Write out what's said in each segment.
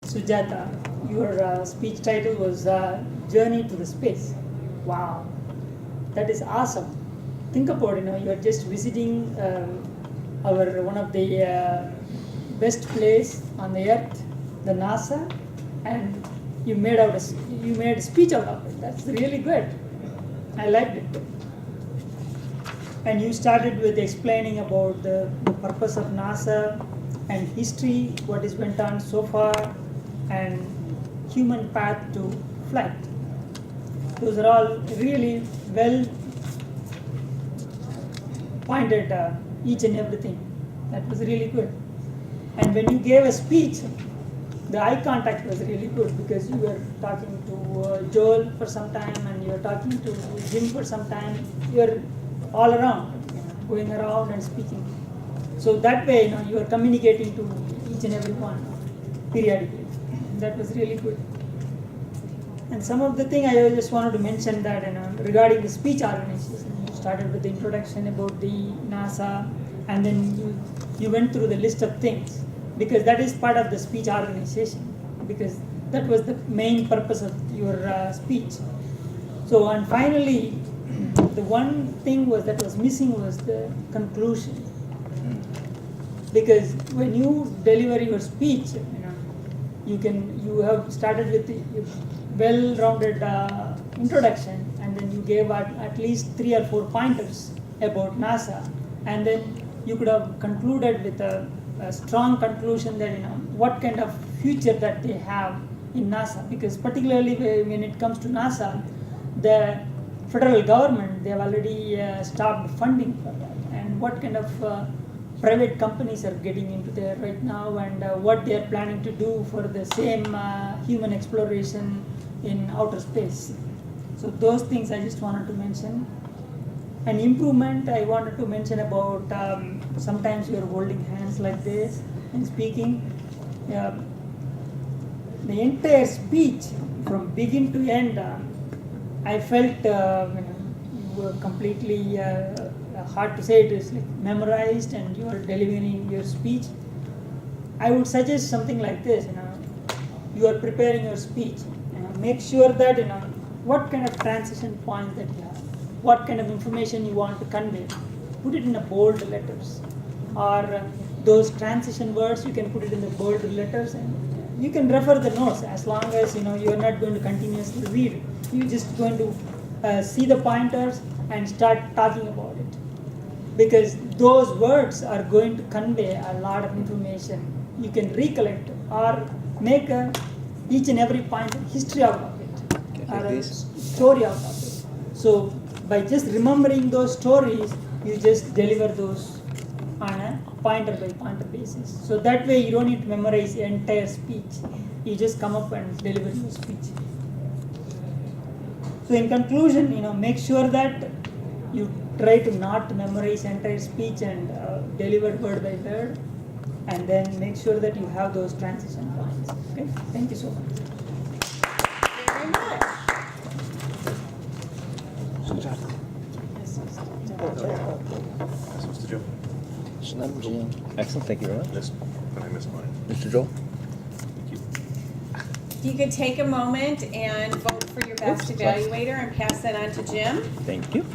Sujatha, your speech title was Journey to the Space. Wow, that is awesome. Think about it, you're just visiting our one of the best place on the earth, the NASA, and you made a speech out of it. That's really good. I liked it. And you started with explaining about the purpose of NASA and history, what is went on so far, and human path to flight. Those are all really well pointed, each and everything. That was really good. And when you gave a speech, the eye contact was really good because you were talking to Joel for some time and you were talking to Jim for some time. You were all around, going around and speaking. So that way, you are communicating to each and every one periodically. That was really good. And some of the thing I just wanted to mention that regarding the speech organization, you started with the introduction about the NASA, and then you went through the list of things because that is part of the speech organization because that was the main purpose of your speech. So and finally, the one thing that was missing was the conclusion. Because when you deliver your speech, you have started with the well-rounded introduction, and then you gave at least 3 or 4 pointers about NASA, and then you could have concluded with a strong conclusion that what kind of future that they have in NASA. Because particularly when it comes to NASA, the federal government, they have already stopped funding for that, and what kind of private companies are getting into there right now, and what they are planning to do for the same human exploration in outer space. So those things I just wanted to mention. An improvement I wanted to mention about sometimes you are holding hands like this and speaking. The entire speech from begin to end, I felt you were completely hard to say, it is like memorized and you are delivering your speech. I would suggest something like this, you are preparing your speech, make sure that what kind of transition points that you have, what kind of information you want to convey, put it in a bold letters, or those transition words you can put it in the bold letters, and you can refer the notes as long as you are not going to continuously read it. You're just going to see the pointers and start talking about it. Because those words are going to convey a lot of information. You can recollect or make each and every point history out of it, or a story out of it. So by just remembering those stories, you just deliver those on a pointer by pointer basis. So that way you don't need to memorize the entire speech. You just come up and deliver your speech. So in conclusion, make sure that you try to not memorize entire speech and deliver word by word, and then make sure that you have those transition points. Okay, thank you so much. Very much. Sujatha. That's Mr. Joe. Jim. Excellent, thank you very much. But I missed mine. Mr. Joel? Thank you. You could take a moment and vote for your best Oops, sorry. evaluator and pass that on to Jim. Thank you.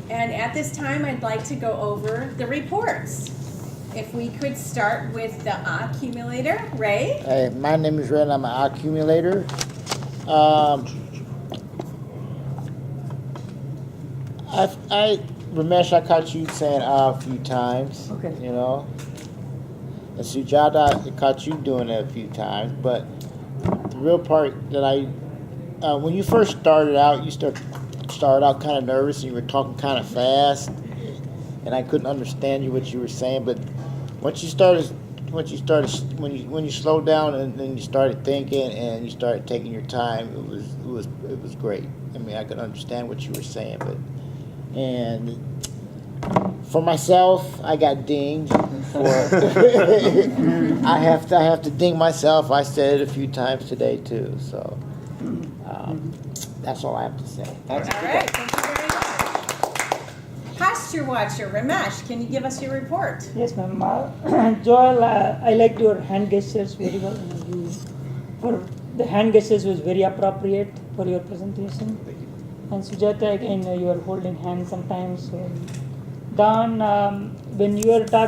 And at this time, I'd like to go over the reports. If we could start with the accumulator, Ray? Hey, my name is Ray and I'm an accumulator. Ramesh, I caught you saying a few times. Okay. And Sujatha, I caught you doing it a few times. But the real part that when you first started out, you started out kind of nervous and you were talking kind of fast, and I couldn't understand what you were saying. But when you slowed down and then you started thinking and you started taking your time, it was great. I mean, I could understand what you were saying, and for myself, I got dinged. I have to ding myself. I said it a few times today too. So that's all I have to say. Thanks. All right, thank you very much. Posture watcher, Ramesh, can you give us your report? Yes, ma'am. Joel, I liked your hand gestures very well. For the hand gestures was very appropriate for your presentation. Thank you. And Sujatha, again, you are holding hands sometimes. So, Don, when you are talking.